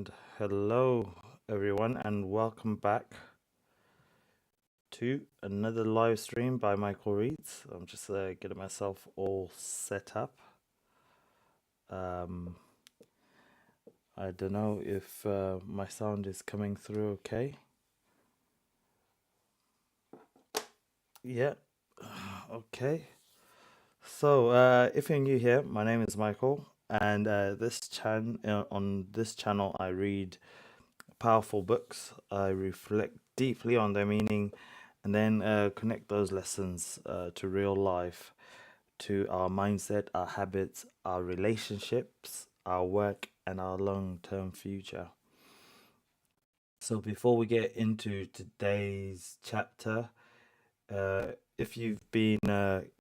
And hello, everyone, and welcome back to another live stream by Michael Reeds. I'm just getting myself all set up. Um, I don't know if my sound is coming through okay. Yeah, okay. So, if you're new here, my name is Michael, and on this channel, I read powerful books. I reflect deeply on their meaning and then connect those lessons to real life, to our mindset, our habits, our relationships, our work, and our long term future. So, before we get into today's chapter, if you've been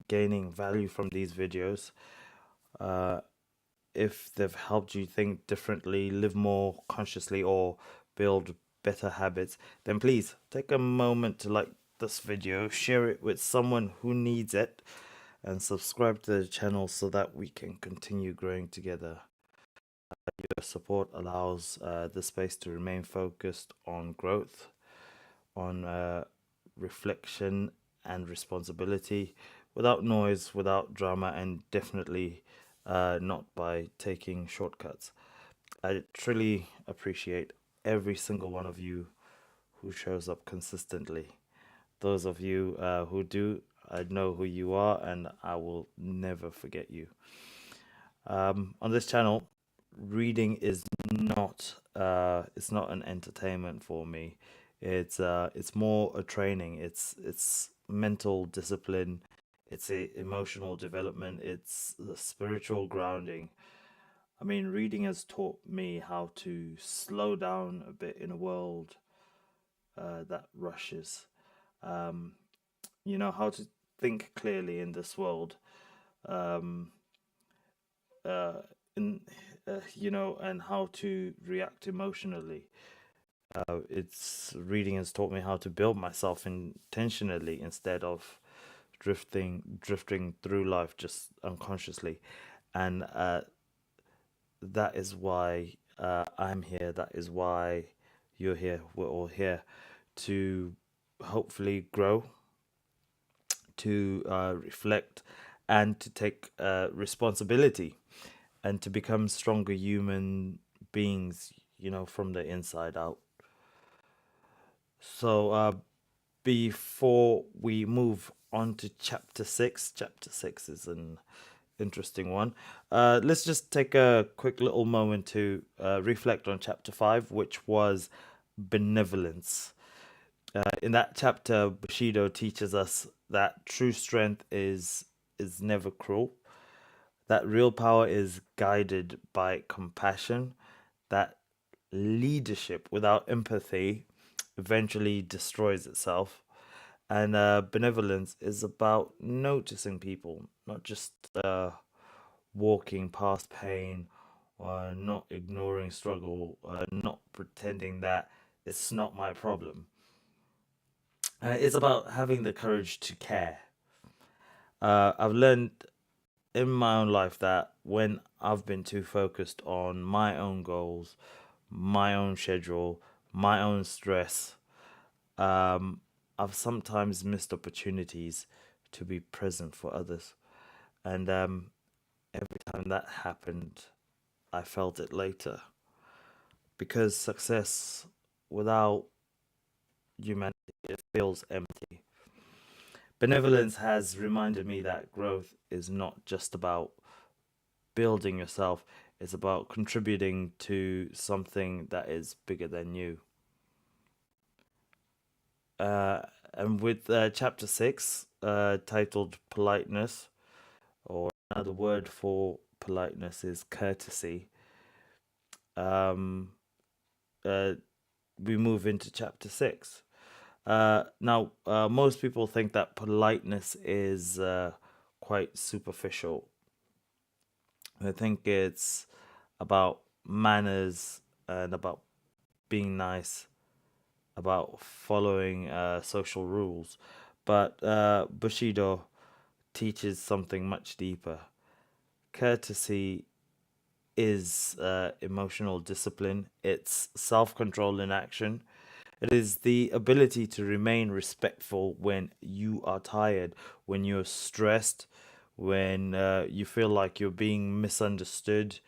gaining value from these videos, uh, if they've helped you think differently, live more consciously, or build better habits, then please take a moment to like this video, share it with someone who needs it, and subscribe to the channel so that we can continue growing together. Your support allows the space to remain focused on growth, on reflection and responsibility, without noise, without drama, and definitely not by taking shortcuts. I truly appreciate every single one of you who shows up consistently. Those of you who do, I know who you are, and I will never forget you. On this channel, reading is not it's not an entertainment for me. It's more a training. It's mental discipline. It's a emotional development. It's the spiritual grounding. I mean, reading has taught me how to slow down a bit in a world that rushes. Um, how to think clearly in this world. Um, uh, in and how to react emotionally. It's reading has taught me how to build myself intentionally instead of drifting through life just unconsciously, and that is why I'm here. That is why you're here. We're all here to hopefully grow, to reflect, and to take responsibility, and to become stronger human beings, from the inside out. So, before we move on to chapter 6 is an interesting one. Let's just take a quick little moment to reflect on chapter 5, which was benevolence. In that chapter, Bushido teaches us that true strength is never cruel, that real power is guided by compassion, that leadership without empathy eventually destroys itself, and benevolence is about noticing people, not just walking past pain, or not ignoring struggle, not pretending that it's not my problem. It's about having the courage to care. I've learned in my own life that when I've been too focused on my own goals, my own schedule, my own stress, um, I've sometimes missed opportunities to be present for others. And every time that happened, I felt it later. Because success without humanity, it feels empty. Benevolence has reminded me that growth is not just about building yourself, it's about contributing to something that is bigger than you. Uh, and with chapter 6, titled Politeness, or another word for politeness is courtesy, um, uh, we move into chapter 6. Now, most people think that politeness is quite superficial. I think it's about manners and about being nice, about following social rules. But Bushido teaches something much deeper. Courtesy is emotional discipline, it's self control in action. It is the ability to remain respectful when you are tired, when you're stressed, when you feel like you're being misunderstood,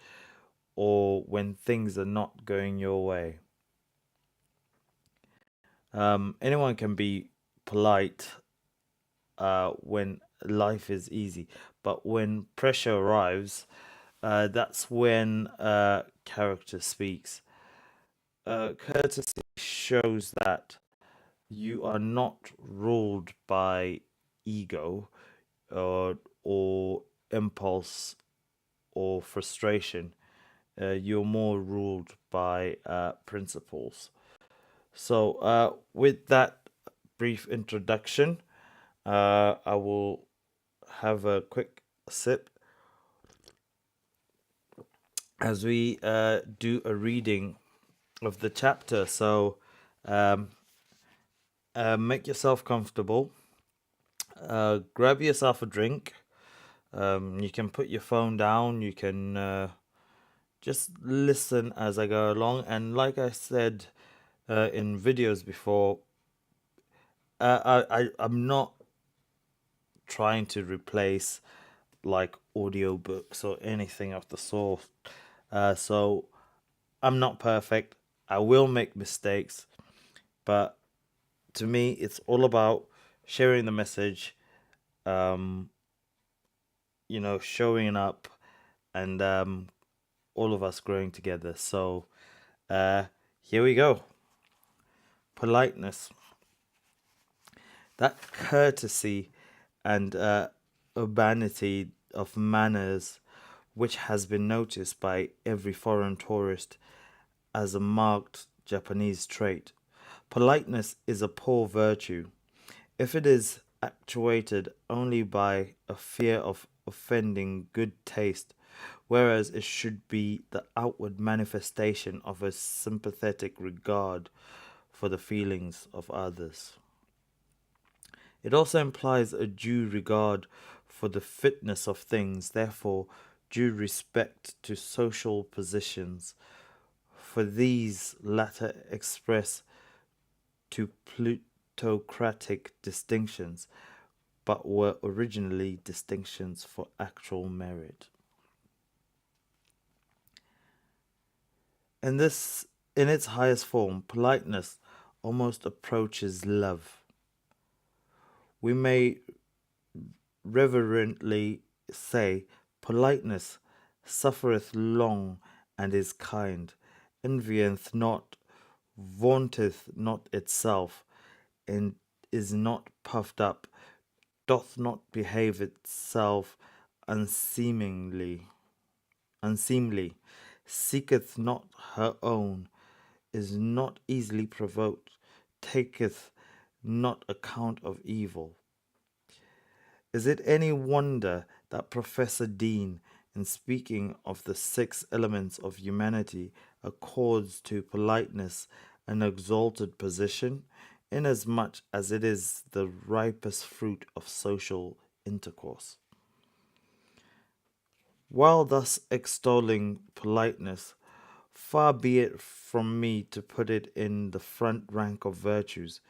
or when things are not going your way. Anyone can be polite when life is easy, but when pressure arrives, that's when character speaks. Courtesy shows that you are not ruled by ego or impulse or frustration. You're more ruled by principles. So, with that brief introduction, I will have a quick sip as we do a reading of the chapter. So, um, make yourself comfortable. Grab yourself a drink. You can put your phone down. You can just listen as I go along. And like I said in videos before, I'm not trying to replace like audiobooks or anything of the sort. So I'm not perfect. I will make mistakes, but to me, it's all about sharing the message, um, showing up, and all of us growing together. So uh, here we go. Politeness, that courtesy and urbanity of manners, which has been noticed by every foreign tourist as a marked Japanese trait. Politeness is a poor virtue if it is actuated only by a fear of offending good taste, whereas it should be the outward manifestation of a sympathetic regard for the feelings of others. It also implies a due regard for the fitness of things, therefore, due respect to social positions, for these latter express to plutocratic distinctions, but were originally distinctions for actual merit. In this, in its highest form, politeness almost approaches love. We may reverently say, politeness suffereth long and is kind, envieth not, vaunteth not itself, and is not puffed up, doth not behave itself unseemingly, unseemly, seeketh not her own, is not easily provoked, taketh not account of evil. Is it any wonder that Professor Dean, in speaking of the six elements of humanity, accords to politeness an exalted position, inasmuch as it is the ripest fruit of social intercourse? While thus extolling politeness, far be it from me to put it in the front rank of virtues.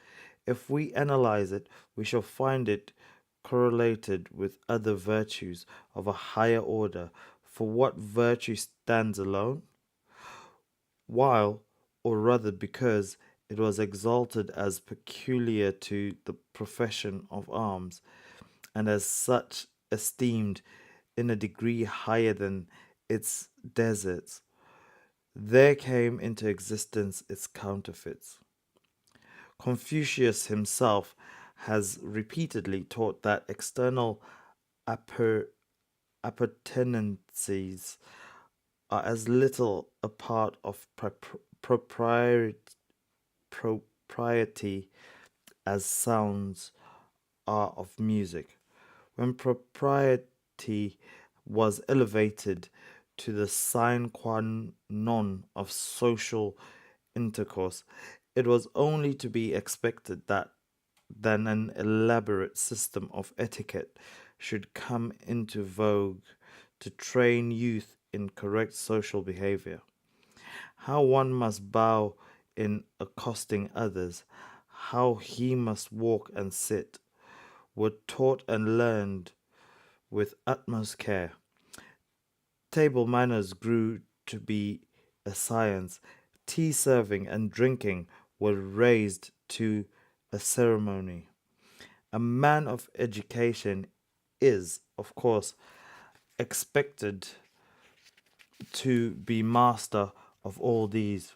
If we analyze it, we shall find it correlated with other virtues of a higher order. For what virtue stands alone? While, or rather because, it was exalted as peculiar to the profession of arms, and as such esteemed in a degree higher than its deserts, there came into existence its counterfeits. Confucius himself has repeatedly taught that external appur- appurtenances are as little a part of propriety as sounds are of music. When propriety was elevated to the sine qua non of social intercourse, it was only to be expected that then an elaborate system of etiquette should come into vogue to train youth in correct social behavior, how one must bow in accosting others, how he must walk and sit, were taught and learned with utmost care. Table manners grew to be a science. Tea serving and drinking were raised to a ceremony. A man of education is, of course, expected to be master of all these.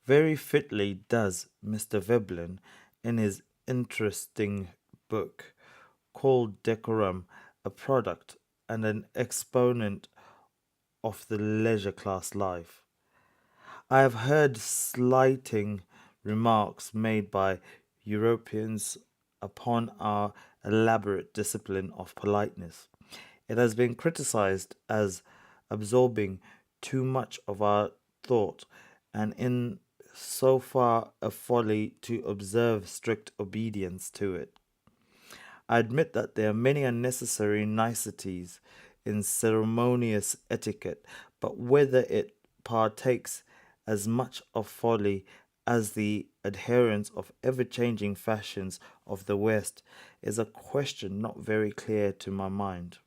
Very fitly does Mr. Veblen, in his interesting book called Decorum, a product and an exponent of the leisure class life. I have heard slighting remarks made by Europeans upon our elaborate discipline of politeness. It has been criticized as absorbing too much of our thought and in so far a folly to observe strict obedience to it. I admit that there are many unnecessary niceties in ceremonious etiquette, but whether it partakes as much of folly as the adherence of ever changing fashions of the West is a question not very clear to my mind.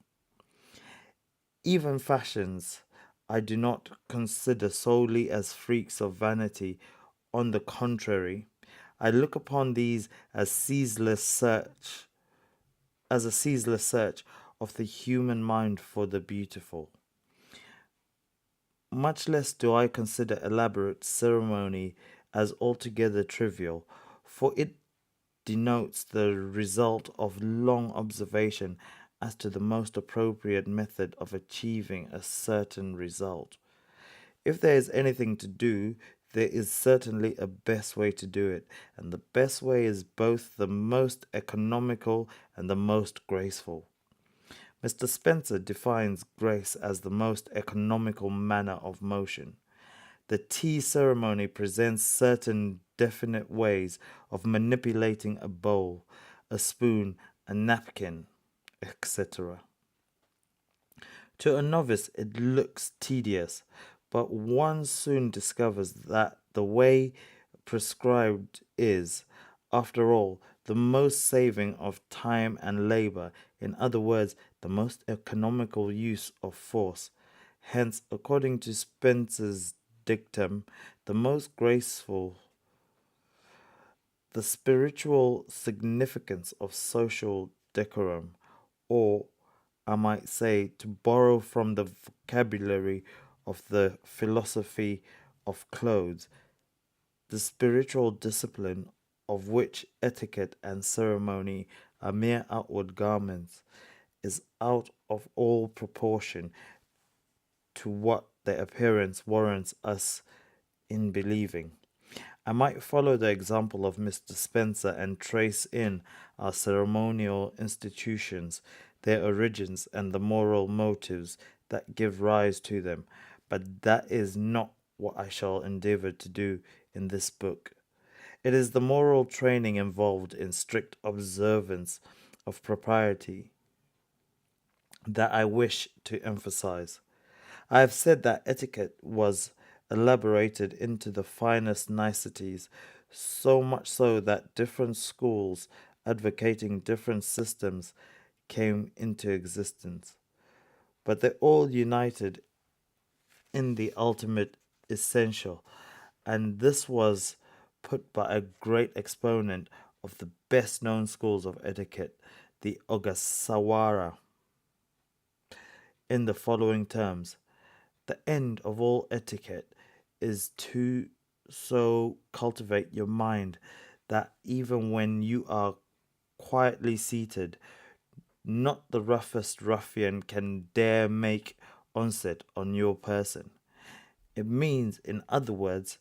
Even fashions I do not consider solely as freaks of vanity. On the contrary, I look upon these as a ceaseless search of the human mind for the beautiful. Much less do I consider elaborate ceremony as altogether trivial, for it denotes the result of long observation as to the most appropriate method of achieving a certain result. If there is anything to do, there is certainly a best way to do it, and the best way is both the most economical and the most graceful. Mr. Spencer defines grace as the most economical manner of motion. The tea ceremony presents certain definite ways of manipulating a bowl, a spoon, a napkin, etc. To a novice, it looks tedious, but one soon discovers that the way prescribed is, after all, the most saving of time and labor, in other words, the most economical use of force. Hence, according to Spencer's dictum, the most graceful, the spiritual significance of social decorum, or I might say, to borrow from the vocabulary of the philosophy of clothes, the spiritual discipline of which etiquette and ceremony are mere outward garments, is out of all proportion to what their appearance warrants us in believing. I might follow the example of Mr. Spencer and trace in our ceremonial institutions, their origins, and the moral motives that give rise to them, but that is not what I shall endeavor to do in this book. It is the moral training involved in strict observance of propriety that I wish to emphasize. I have said that etiquette was elaborated into the finest niceties, so much so that different schools advocating different systems came into existence. But they all united in the ultimate essential, and this was put by a great exponent of the best known schools of etiquette, the Ogasawara, in the following terms. The end of all etiquette is to so cultivate your mind that even when you are quietly seated, not the roughest ruffian can dare make onset on your person. It means, in other words,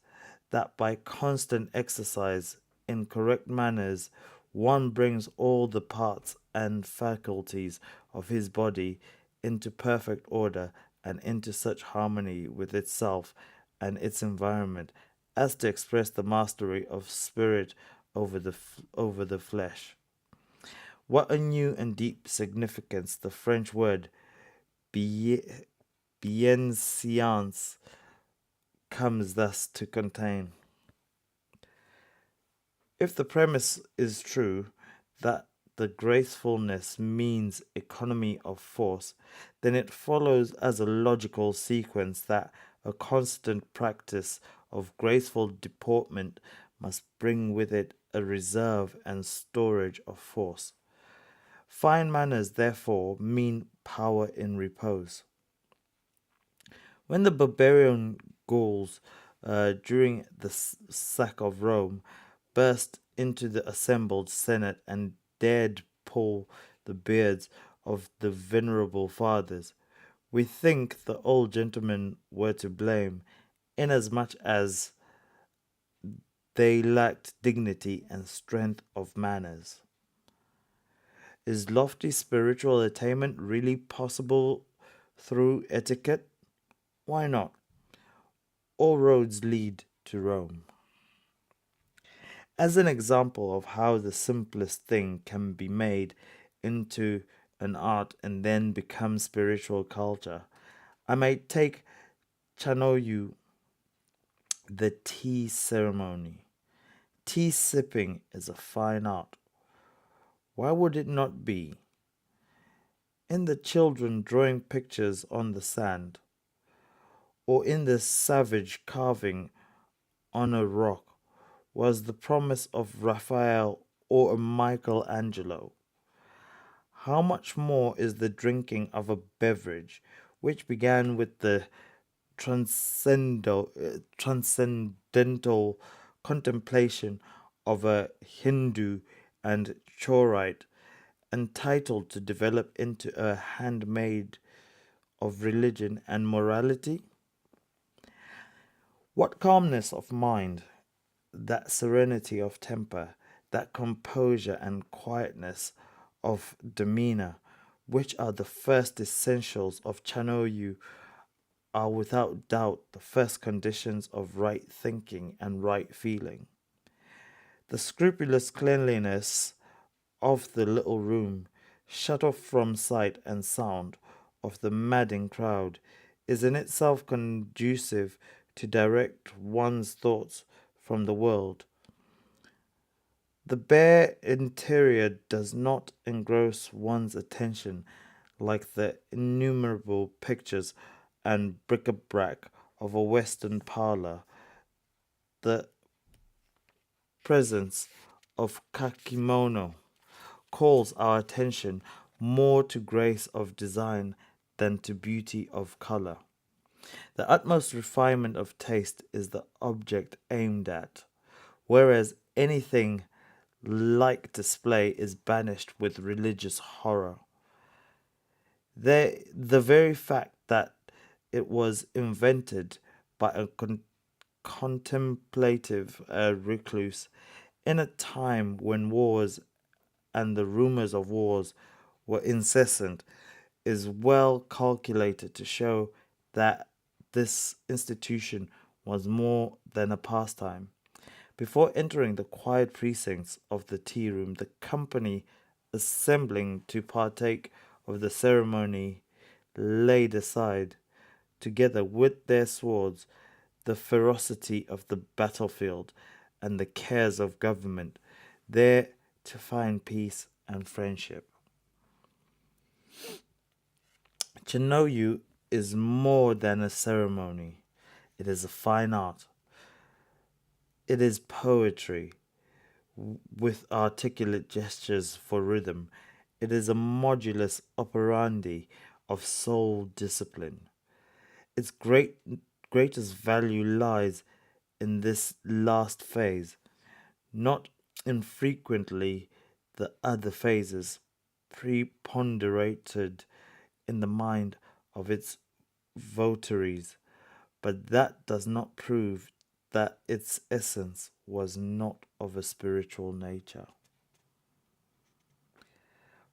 that by constant exercise in correct manners, one brings all the parts and faculties of his body into perfect order and into such harmony with itself and its environment as to express the mastery of spirit over the flesh. What a new and deep significance the French word billet bienseance comes thus to contain. If the premise is true that the gracefulness means economy of force, then it follows as a logical sequence that a constant practice of graceful deportment must bring with it a reserve and storage of force. Fine manners, therefore, mean power in repose. When the barbarian Gauls, during the sack of Rome, burst into the assembled senate and dared pull the beards of the venerable fathers, we think the old gentlemen were to blame, inasmuch as they lacked dignity and strength of manners. Is lofty spiritual attainment really possible through etiquette? Why not? All roads lead to Rome. As an example of how the simplest thing can be made into an art and then become spiritual culture, I might take Chanoyu, the tea ceremony. Tea sipping is a fine art. Why would it not be? In the children drawing pictures on the sand, or in the savage carving on a rock, was the promise of Raphael or a Michelangelo. How much more is the drinking of a beverage which began with the transcendental contemplation of a Hindu and Chorite, entitled to develop into a handmaid of religion and morality? What calmness of mind, that serenity of temper, that composure and quietness of demeanor, which are the first essentials of Chanoyu, are without doubt the first conditions of right thinking and right feeling. The scrupulous cleanliness of the little room, shut off from sight and sound of the madding crowd, is in itself conducive to direct one's thoughts from the world. The bare interior does not engross one's attention like the innumerable pictures and bric-a-brac of a Western parlor. The presence of kakimono calls our attention more to grace of design than to beauty of color. The utmost refinement of taste is the object aimed at, whereas anything like display is banished with religious horror. The very fact that it was invented by a contemplative recluse in a time when wars and the rumors of wars were incessant is well calculated to show that this institution was more than a pastime. Before entering the quiet precincts of the tea room, the company assembling to partake of the ceremony laid aside, together with their swords, the ferocity of the battlefield and the cares of government, there to find peace and friendship. To know you is more than a ceremony. It is a fine art. It is poetry with articulate gestures for rhythm. It is a modulus operandi of soul discipline. Its greatest value lies in this last phase. Not infrequently, the other phases preponderated in the mind of its votaries, but that does not prove that its essence was not of a spiritual nature.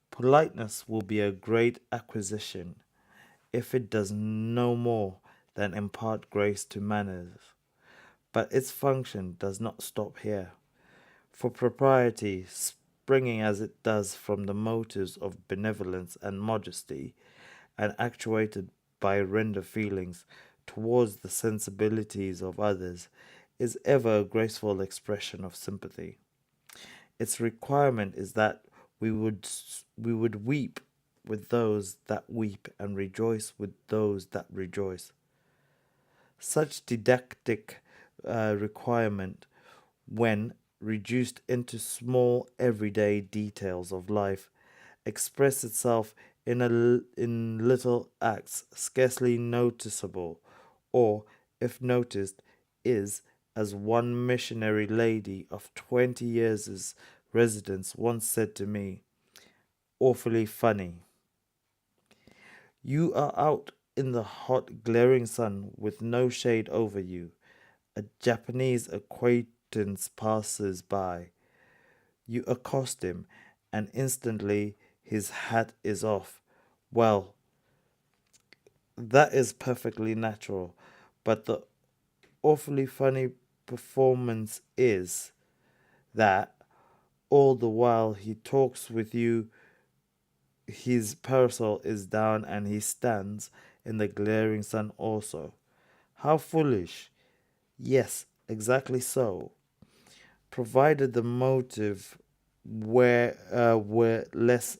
Politeness will be a great acquisition if it does no more than impart grace to manners, but its function does not stop here. For propriety, springing as it does from the motives of benevolence and modesty, and actuated by render feelings towards the sensibilities of others is ever a graceful expression of sympathy. Its requirement is that we would weep with those that weep and rejoice with those that rejoice. Such didactic requirement, when reduced into small everyday details of life, express itself in little acts scarcely noticeable, or, if noticed, is, as one missionary lady of 20 years' residence once said to me, awfully funny. You are out in the hot, glaring sun with no shade over you. A Japanese acquaintance passes by. You accost him, and instantly his hat is off. Well, that is perfectly natural, but the awfully funny performance is that all the while he talks with you, his parasol is down and he stands in the glaring sun also. How foolish! Yes, exactly so. Provided the motive were less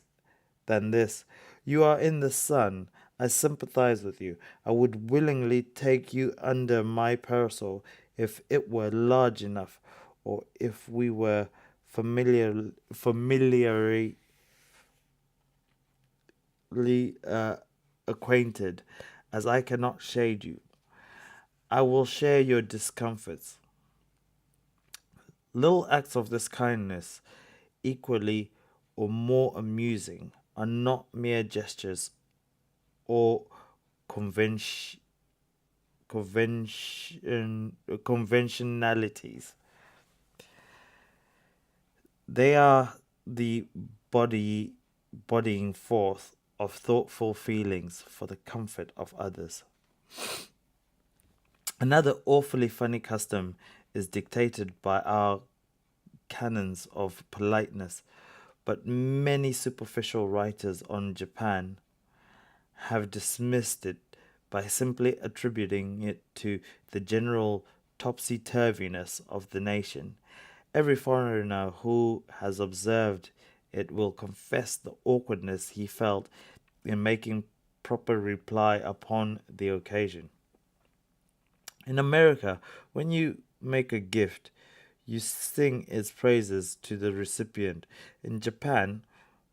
than this. You are in the sun. I sympathize with you. I would willingly take you under my parasol if it were large enough, or if we were familiarly acquainted, as I cannot shade you. I will share your discomforts. Little acts of this kindness, equally or more amusing, are not mere gestures or convention, conventionalities. They are the body bodying forth of thoughtful feelings for the comfort of others. Another awfully funny custom is dictated by our canons of politeness, but many superficial writers on Japan have dismissed it by simply attributing it to the general topsy turviness of the nation. Every foreigner who has observed it will confess the awkwardness he felt in making proper reply upon the occasion. In America, when you make a gift, you sing its praises to the recipient. In Japan,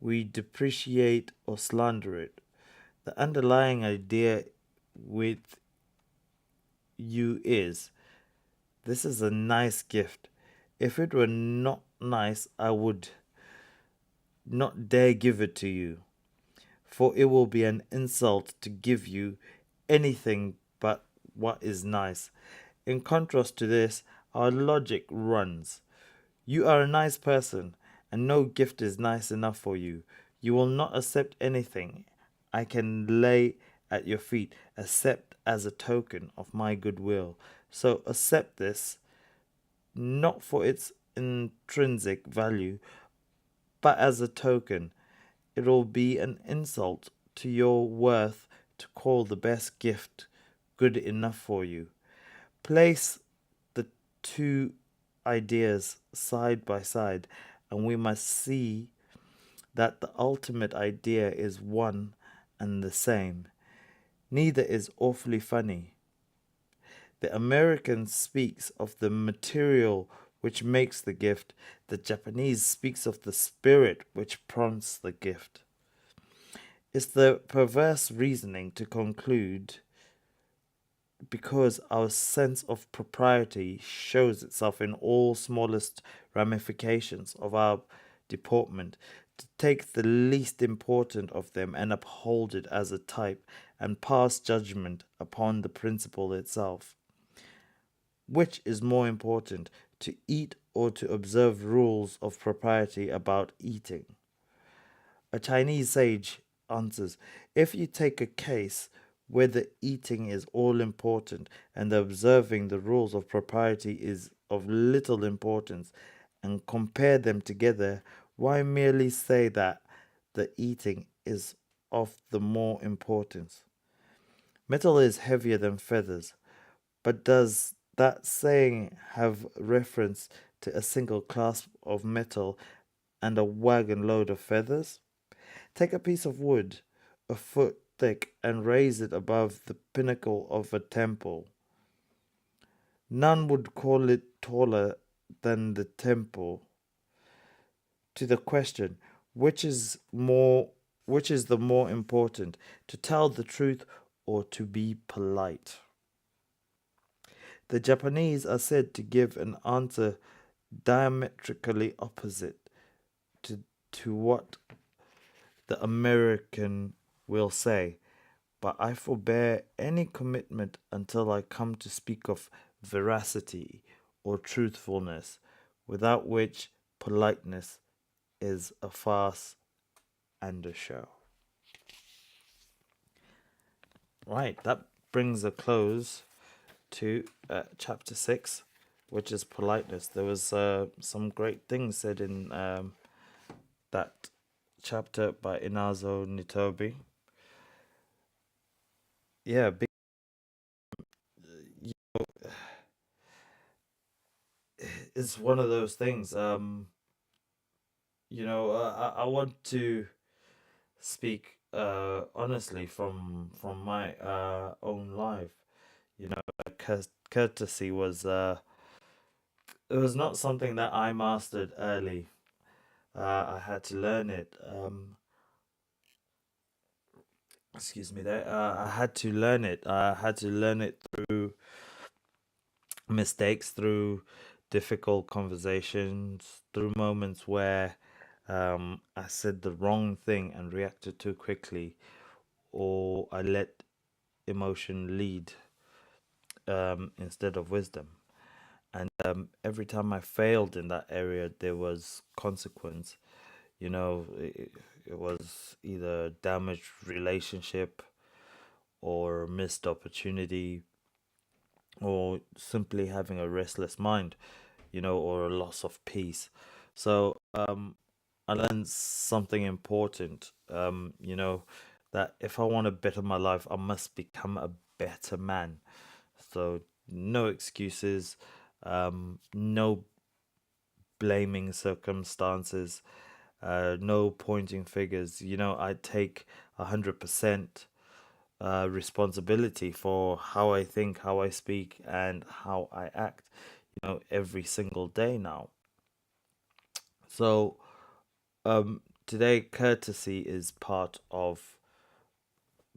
we depreciate or slander it. The underlying idea with you is, this is a nice gift. If it were not nice, I would not dare give it to you, for it will be an insult to give you anything but what is nice. In contrast to this, our logic runs. You are a nice person, and no gift is nice enough for you. You will not accept anything I can lay at your feet, except as a token of my goodwill. So accept this, not for its intrinsic value, but as a token. It will be an insult to your worth to call the best gift good enough for you. Place the two ideas side by side, and we must see that the ultimate idea is one and the same. Neither is awfully funny. The American speaks of the material which makes the gift, the Japanese speaks of the spirit which prompts the gift. It's the perverse reasoning to conclude, because our sense of propriety shows itself in all smallest ramifications of our deportment, to take the least important of them and uphold it as a type, and pass judgment upon the principle itself. Which is more important, to eat or to observe rules of propriety about eating? A Chinese sage answers, if you take a case where the eating is all important and the observing the rules of propriety is of little importance, and compare them together, why merely say that the eating is of the more importance? Metal is heavier than feathers, but does that saying have reference to a single clasp of metal and a wagon load of feathers? Take a piece of wood a foot thick and raise it above the pinnacle of a temple. None would call it taller than the temple. To the question, which is more which is the more important, to tell the truth or to be polite? The Japanese are said to give an answer diametrically opposite to, to what the American will say, but I forbear any commitment until I come to speak of veracity or truthfulness, without which politeness is a farce and a show. Right, that brings a close to chapter 6, which is politeness. There was some great things said in that chapter by Inazo Nitobi. Yeah, it's one of those things. I want to speak honestly from my own life. Courtesy was it was not something that I mastered early. I had to learn it. Excuse me there. I had to learn it. I had to learn it through mistakes, through difficult conversations, through moments where I said the wrong thing and reacted too quickly, or I let emotion lead instead of wisdom. And every time I failed in that area, there was consequence. It was either damaged relationship or missed opportunity or simply having a restless mind, or a loss of peace. So I learned something important, that if I want to better my life, I must become a better man. So no excuses, no blaming circumstances, no pointing figures. I take 100% responsibility for how I think, how I speak, and how I act, every single day now. So today, courtesy is part of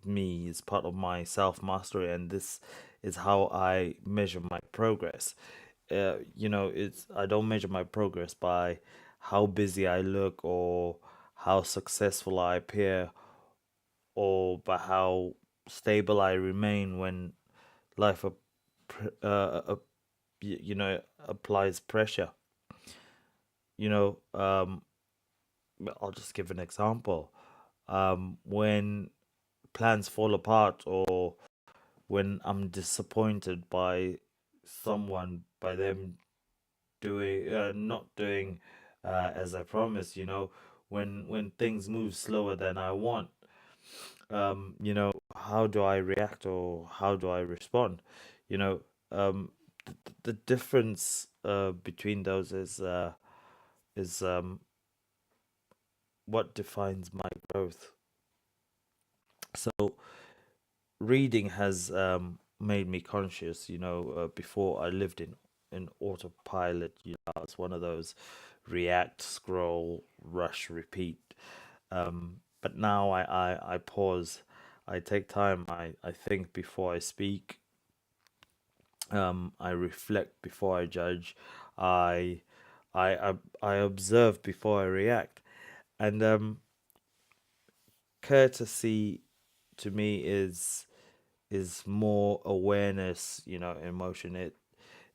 me, is part of my self mastery, and this is how I measure my progress. It's I don't measure my progress by how busy I look or how successful I appear or by how stable I remain when life applies pressure. You know, um, I'll just give an example. When plans fall apart or when I'm disappointed by someone, by them doing not doing as I promised, when things move slower than I want, how do I react or how do I respond? You know, the difference between those is what defines my growth. So reading has made me conscious. Before I lived in autopilot. I was one of those react, scroll, rush, repeat. But now I pause. I take time. I think before I speak. I reflect before I judge. I I observe before I react. And courtesy to me is more awareness, emotion. It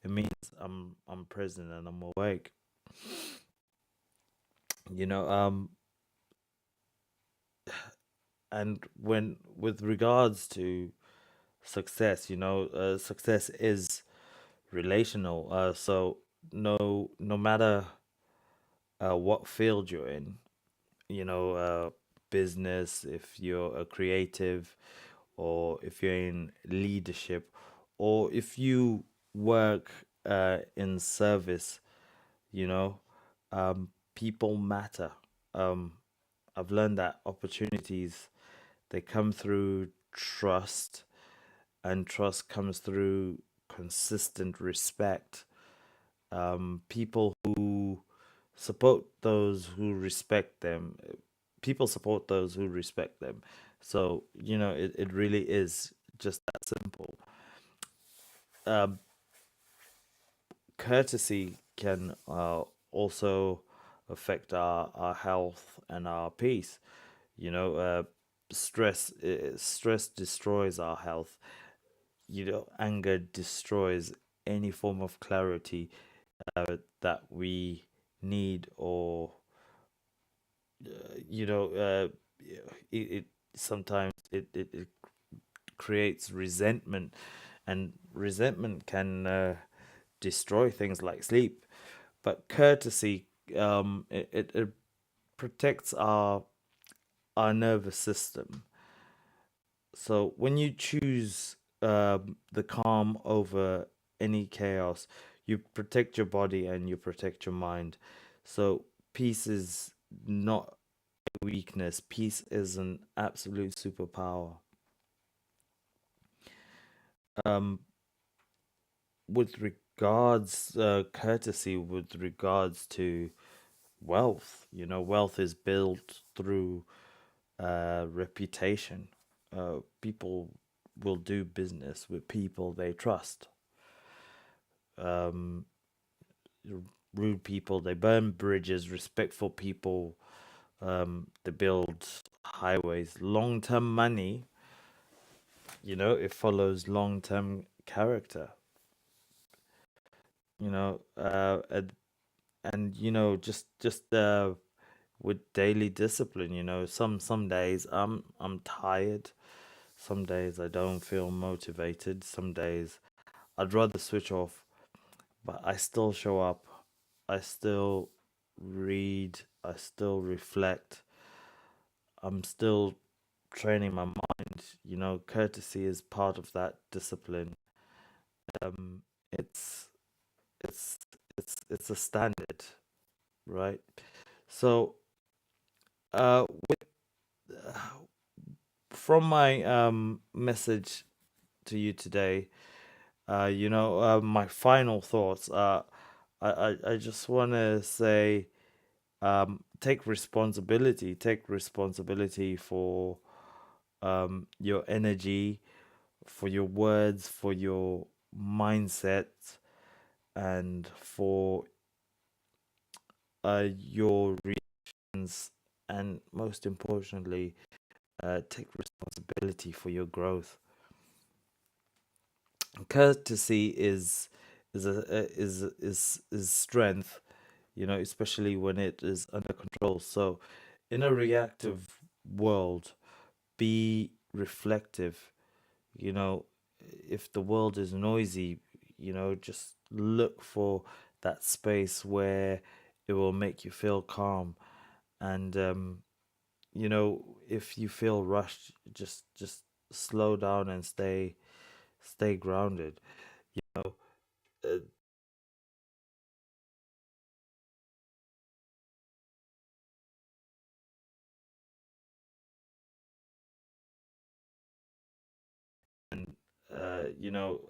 means I'm present and I'm awake. You know, and when with regards to success, success is relational. So no matter what field you're in, business, if you're a creative, or if you're in leadership, or if you work in service, you know, people matter. Um, I've learned that opportunities, they come through trust, and trust comes through consistent respect. People who support those who respect them. People support those who respect them. So, it really is just that simple. Um, Courtesy can also affect our health and our peace. You know, stress destroys our health. Anger destroys any form of clarity that we need, or you know it sometimes it creates resentment, and resentment can destroy things like sleep. But courtesy, it protects our nervous system. So when you choose the calm over any chaos, you protect your body and you protect your mind. So peace is not a weakness. Peace is an absolute superpower. Um, with regards courtesy, with regards to wealth, wealth is built through reputation. People will do business with people they trust. Um, Rude people, they burn bridges. Respectful people, they build highways. Long term money, it follows long term character. And with daily discipline, some days I'm tired. Some days I don't feel motivated. Some days I'd rather switch off, but I still show up. I still read. I still reflect. I'm still training my mind. Courtesy is part of that discipline. Um, it's it's it's a standard, right? So, with from my message to you today, my final thoughts. I just want to say, take responsibility. Take responsibility for your energy, for your words, for your mindset, and for your reasons, and most importantly, take responsibility for your growth. Courtesy is strength, especially when it is under control. So, in a reactive world, be reflective. You know, if the world is noisy, just look for that space where it will make you feel calm. And if you feel rushed, just slow down and stay grounded. You know,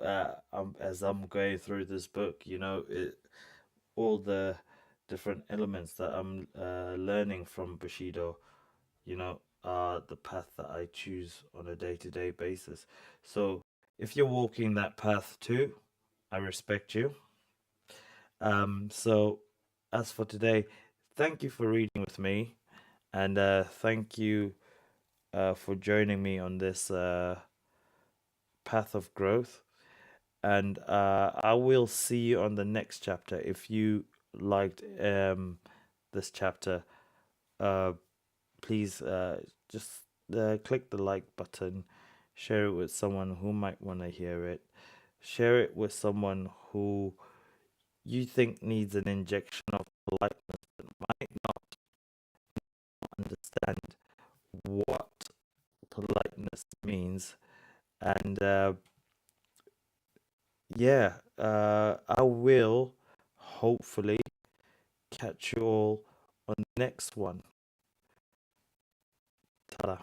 uh, and as I'm going through this book, all the different elements that I'm learning from Bushido, are the path that I choose on a day-to-day basis. So if you're walking that path too, I respect you. So as for today, thank you for reading with me, and thank you for joining me on this path of growth. And I will see you on the next chapter. If you liked this chapter, uh, please just click the like button, share it with someone who might want to hear it, share it with someone who you think needs an injection of politeness but might not understand what politeness means. And yeah, I will hopefully catch you all on the next one. Ta-da.